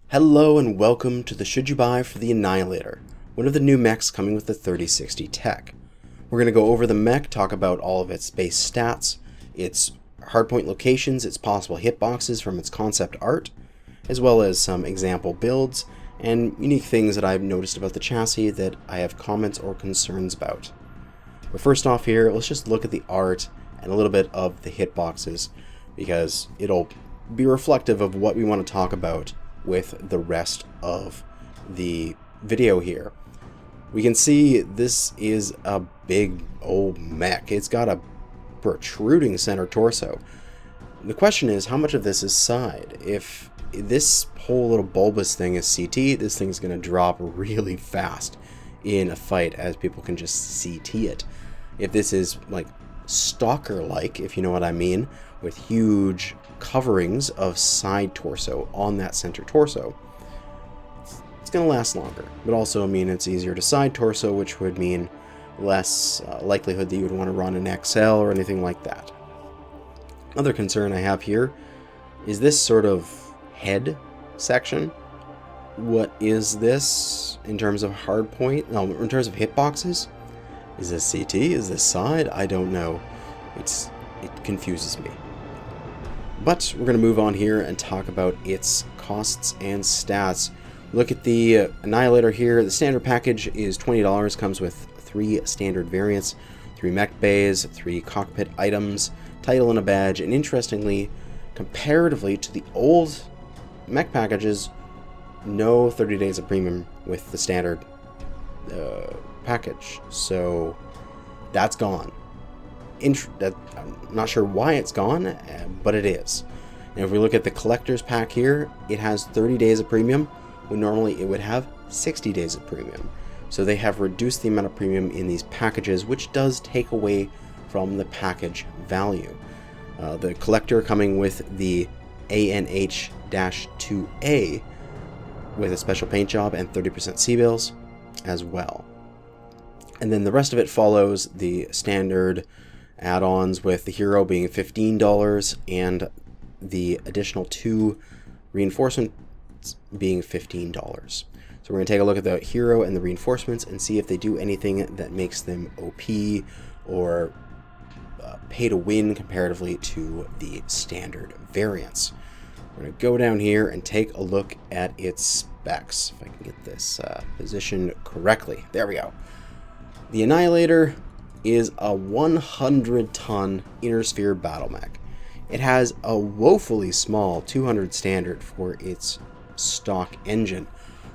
Hello and welcome to the Should You Buy for the Annihilator, one of the new mechs coming with the 3060 tech. We're going to go over the mech, talk about all of its base stats, its hardpoint locations, its possible hitboxes from its concept art, as well as some example builds and unique things that I've noticed about the chassis that I have comments or concerns about. But first off here, let's just look at the art and a little bit of the hitboxes, because it'll be reflective of what we want to talk about with the rest of the video here. We can see this is a big old mech. It's got a protruding center torso. The question is, how much of this is side? If this whole little bulbous thing is CT, this thing's going to drop really fast in a fight, as people can just CT it. If this is like stalker-like, if you know what I mean, with huge coverings of side torso on that center torso, it's going to last longer, but also mean it's easier to side torso, which would mean less likelihood that you would want to run an XL or anything like that. Another concern I have here is this sort of head section. What is this in terms of hardpoint? No, in terms of hitboxes? Is this CT? Is this side? I don't know. It confuses me. But we're going to move on here and talk about its costs and stats. Look at the Annihilator here. The standard package is $20, comes with 3 standard variants, 3 mech bays, 3 cockpit items, title and a badge, and interestingly, comparatively to the old mech packages, no 30 days of premium with the standard package. So that's gone. I'm not sure why it's gone, but it is. And if we look at the collector's pack here, it has 30 days of premium, when normally it would have 60 days of premium. So they have reduced the amount of premium in these packages, which does take away from the package value. The collector coming with the ANH-2A with a special paint job and 30% C-bills as well. And then the rest of it follows the standard add-ons, with the hero being $15 and the additional 2 reinforcements being $15. So we're going to take a look at the hero and the reinforcements and see if they do anything that makes them OP or pay to win comparatively to the standard variants. We're going to go down here and take a look at its specs. If I can get this positioned correctly. There we go. The Annihilator is a 100-ton inner sphere battle mech. It has a woefully small 200 standard for its stock engine,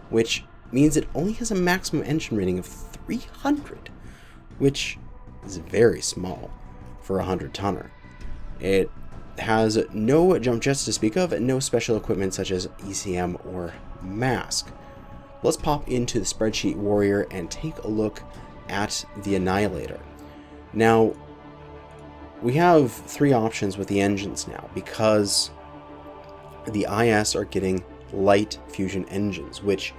which means it only has a maximum engine rating of 300, which is very small for a 100-tonner. It has no jump jets to speak of and no special equipment such as ECM or mask. Let's pop into the spreadsheet warrior and take a look at the Annihilator. Now, we have 3 options with the engines now, because the IS are getting light fusion engines, which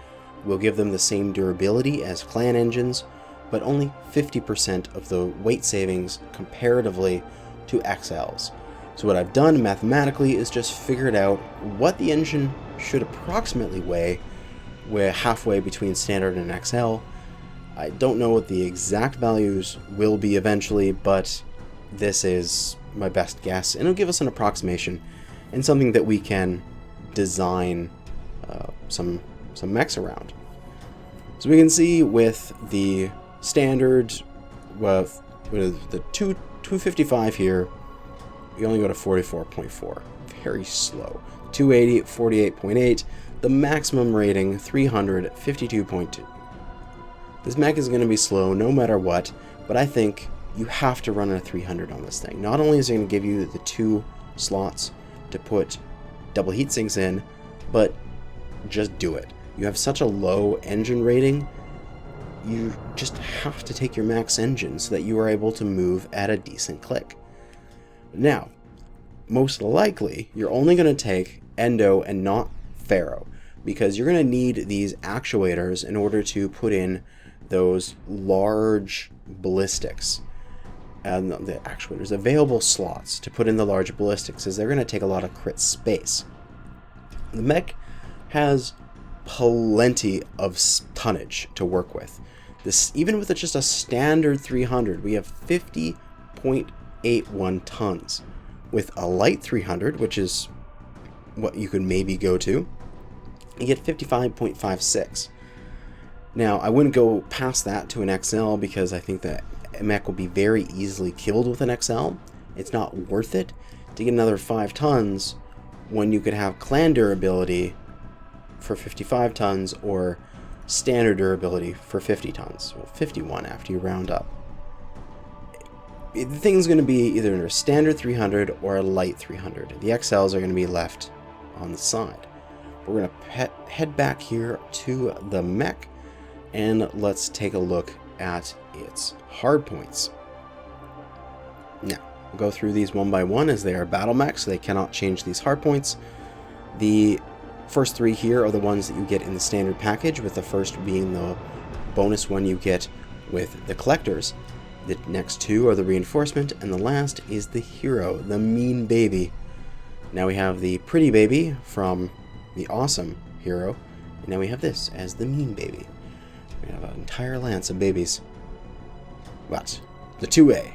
will give them the same durability as clan engines, but only 50% of the weight savings comparatively to XLs. So what I've done mathematically is just figured out what the engine should approximately weigh. We're halfway between standard and XL. I don't know what the exact values will be eventually, but this is my best guess, and it'll give us an approximation and something that we can design some mechs around. So we can see with the standard, with the 255 here, we only go to 44.4, very slow. 280, 48.8, the maximum rating 352.2. This mech is going to be slow no matter what, but I think you have to run a 300 on this thing. Not only is it going to give you the 2 slots to put double heat sinks in, but just do it. You have such a low engine rating, you just have to take your max engine so that you are able to move at a decent click. Now, most likely, you're only going to take Endo and not Pharaoh, because you're going to need these actuators in order to put in those large ballistics. And the actuators, available slots to put in the large ballistics, is they're going to take a lot of crit space. The mech has plenty of tonnage to work with. This, even with just a standard 300, we have 50.81 tons. With a light 300, which is what you could maybe go to, you get 55.56. Now, I wouldn't go past that to an XL because I think that mech will be very easily killed with an XL. It's not worth it to get another 5 tons when you could have clan durability for 55 tons or standard durability for 50 tons. Well, 51 after you round up. The thing's going to be either a standard 300 or a light 300. The XLs are going to be left on the side. We're going to head back here to the mech and let's take a look at its hard points. Now, we'll go through these one by one as they are battle mechs, so they cannot change these hard points. The first 3 here are the ones that you get in the standard package, with the first being the bonus one you get with the collectors. The next 2 are the reinforcement, and the last is the hero, the mean baby. Now we have the pretty baby from the awesome hero, and now we have this as the mean baby. We have an entire lance of babies. But the 2A.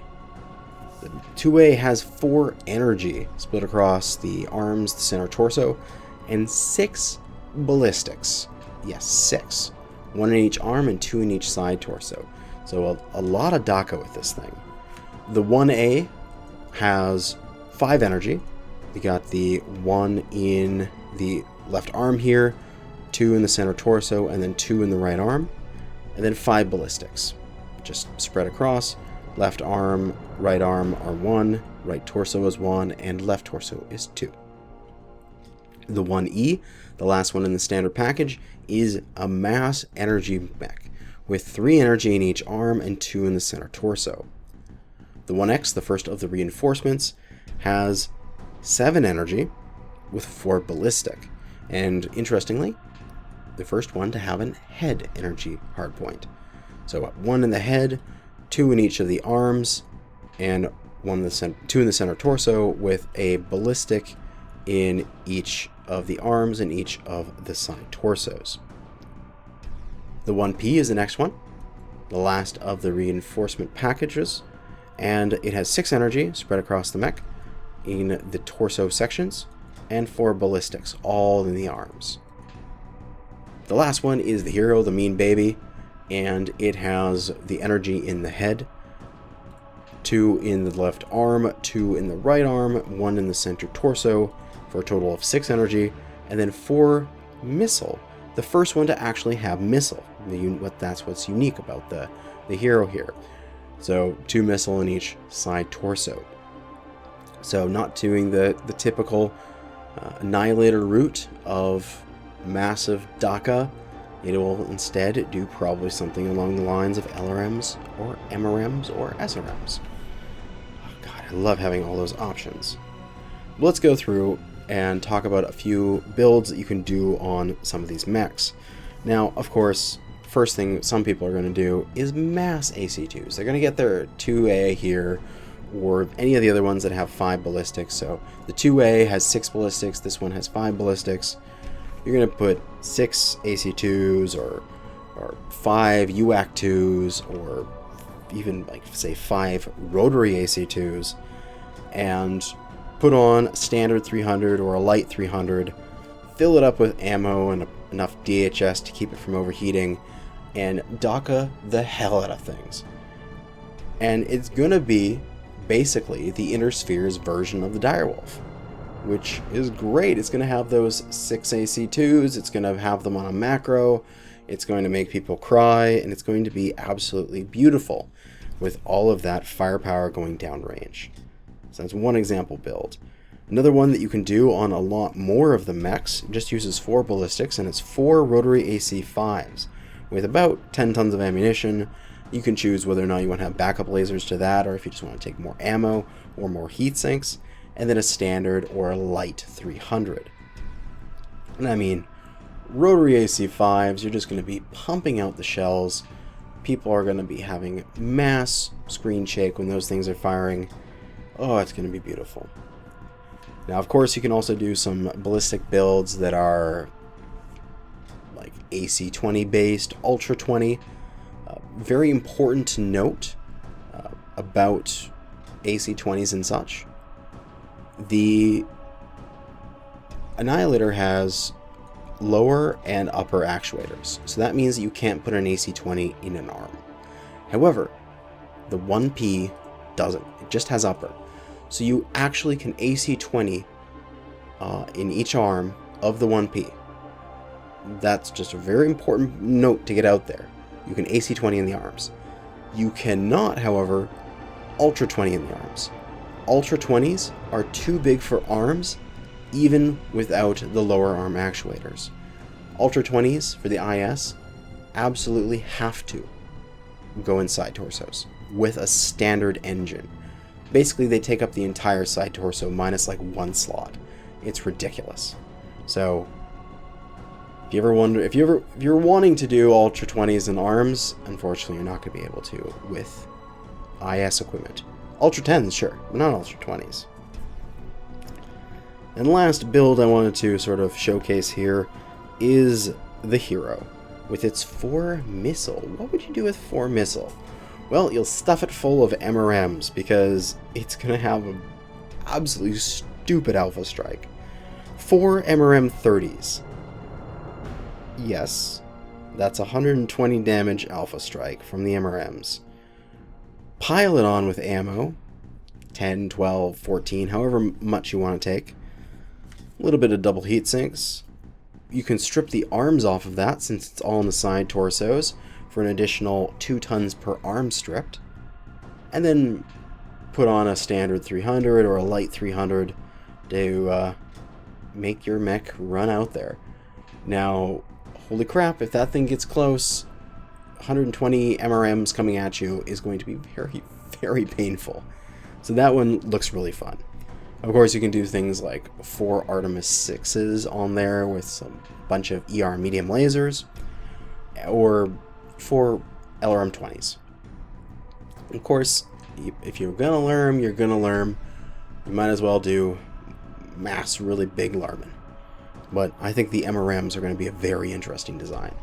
The 2A has 4 energy split across the arms, the center torso, and 6 ballistics. Yes, 6. 1 in each arm and 2 in each side torso. So a lot of DACA with this thing. The 1A has 5 energy. We got the 1 in the left arm here, 2 in the center torso, and then 2 in the right arm, and then 5 ballistics. Just spread across. Left arm, right arm are 1, right torso is 1, and left torso is 2. The 1E, the last one in the standard package, is a mass energy mech, with 3 energy in each arm and 2 in the center torso. The 1X, the first of the reinforcements, has 7 energy with 4 ballistic, and interestingly, the first one to have an head energy hardpoint. So 1 in the head, 2 in each of the arms, and 2 in the center torso, with a ballistic in each of the arms and each of the side torsos. The 1P is the next one, the last of the reinforcement packages, and it has 6 energy spread across the mech in the torso sections, and 4 ballistics, all in the arms. The last one is the hero, the mean baby, and it has the energy in the head, 2 in the left arm, 2 in the right arm, 1 in the center torso, for a total of 6 energy, and then 4 missile. The first one to actually have missile. That's what's unique about the hero here. So 2 missile in each side torso. So not doing the typical Annihilator route of massive DACA. It will instead do probably something along the lines of LRMs or MRMs or SRMs. Oh God, I love having all those options. Let's go through and talk about a few builds that you can do on some of these mechs. Now, of course, first thing some people are going to do is mass AC2s. They're going to get their 2A here, or any of the other ones that have 5 ballistics. So the 2A has 6 ballistics, this one has 5 ballistics. You're going to put 6 AC2s or 5 UAC2s, or even, like, say 5 rotary AC2s, and put on standard 300 or a light 300, fill it up with ammo and enough DHS to keep it from overheating, and DACA the hell out of things. And it's going to be basically the Inner Sphere's version of the Direwolf, which is great. It's going to have those 6 AC2s, it's going to have them on a macro, it's going to make people cry, and it's going to be absolutely beautiful with all of that firepower going downrange. So that's one example build. Another one that you can do on a lot more of the mechs just uses 4 ballistics, and it's 4 rotary AC5s with about 10 tons of ammunition. You can choose whether or not you want to have backup lasers to that, or if you just want to take more ammo or more heat sinks, and then a standard or a light 300. And I mean, rotary AC5s, you're just going to be pumping out the shells. People are going to be having mass screen shake when those things are firing. Oh, it's going to be beautiful. Now, of course, you can also do some ballistic builds that are like AC20 based Ultra 20. Very important to note about AC20s and such. The Annihilator has lower and upper actuators, so that means that you can't put an AC20 in an ARM. However, the 1P doesn't. It just has upper. So you actually can AC20 in each arm of the 1P. That's just a very important note to get out there. You can AC20 in the arms. You cannot, however, Ultra 20 in the arms. Ultra 20s are too big for arms, even without the lower arm actuators. Ultra 20s for the IS absolutely have to go inside torsos with a standard engine. Basically, they take up the entire side torso minus like one slot. It's ridiculous. So if you ever wonder, if you're wanting to do Ultra 20s in arms, unfortunately you're not going to be able to with IS equipment. Ultra 10s, sure, but not Ultra 20s. And last build I wanted to sort of showcase here is the Hero with its 4 missile. What would you do with 4 missile? Well, you'll stuff it full of MRMs because it's going to have an absolutely stupid alpha strike. 4 MRM 30s. Yes, that's 120 damage alpha strike from the MRMs. Pile it on with ammo, 10, 12, 14, however much you want to take. A little bit of double heat sinks. You can strip the arms off of that since it's all on the side torsos for an additional 2 tons per arm stripped. And then put on a standard 300 or a light 300 to make your mech run out there. Now, holy crap, if that thing gets close, 120 MRMs coming at you is going to be very, very painful. So that one looks really fun. Of course, you can do things like 4 Artemis 6s on there with some bunch of ER medium lasers, or 4 LRM 20s. Of course, if you're gonna learn, you're gonna learn. You might as well do mass really big Larman. But I think the MRMs are going to be a very interesting design.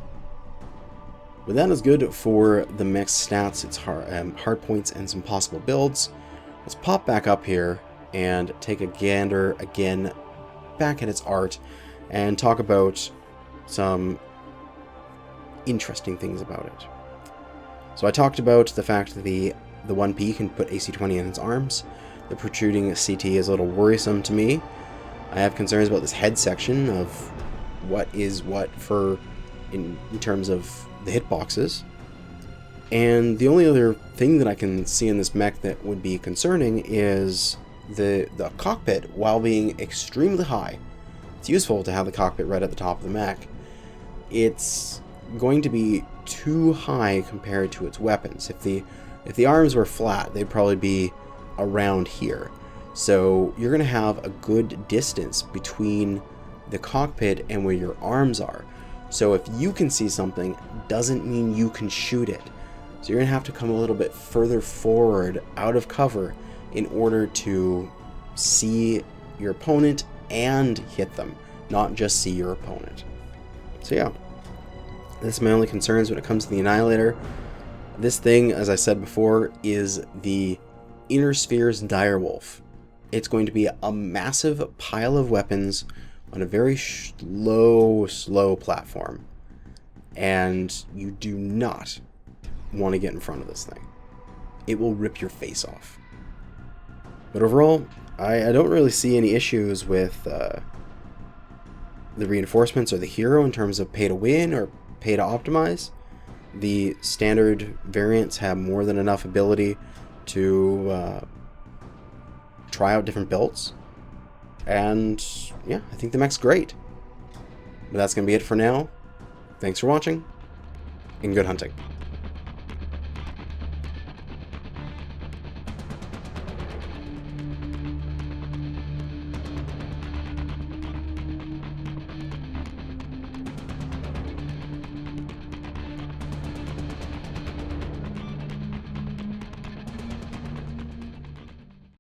But that is good for the mech stats, its hard points, and some possible builds. Let's pop back up here and take a gander again back at its art and talk about some interesting things about it. So I talked about the fact that the 1P can put AC20 in its arms. The protruding CT is a little worrisome to me. I have concerns about this head section of what is what for in terms of the hitboxes. And the only other thing that I can see in this mech that would be concerning is the cockpit. While being extremely high, it's useful to have the cockpit right at the top of the mech. It's going to be too high compared to its weapons. If the arms were flat, they'd probably be around here. So you're going to have a good distance between the cockpit and where your arms are. So if you can see something, doesn't mean you can shoot it. So you're going to have to come a little bit further forward out of cover in order to see your opponent and hit them, not just see your opponent. So yeah, this is my only concerns when it comes to the Annihilator. This thing, as I said before, is the Inner Sphere's Direwolf. It's going to be a massive pile of weapons on a very slow platform. And you do not want to get in front of this thing. It will rip your face off. But overall, I don't really see any issues with the reinforcements or the Hero in terms of pay to win or pay to optimize. The standard variants have more than enough ability to try out different builds. And yeah, I think the mech's great. But that's going to be it for now. Thanks for watching, and good hunting.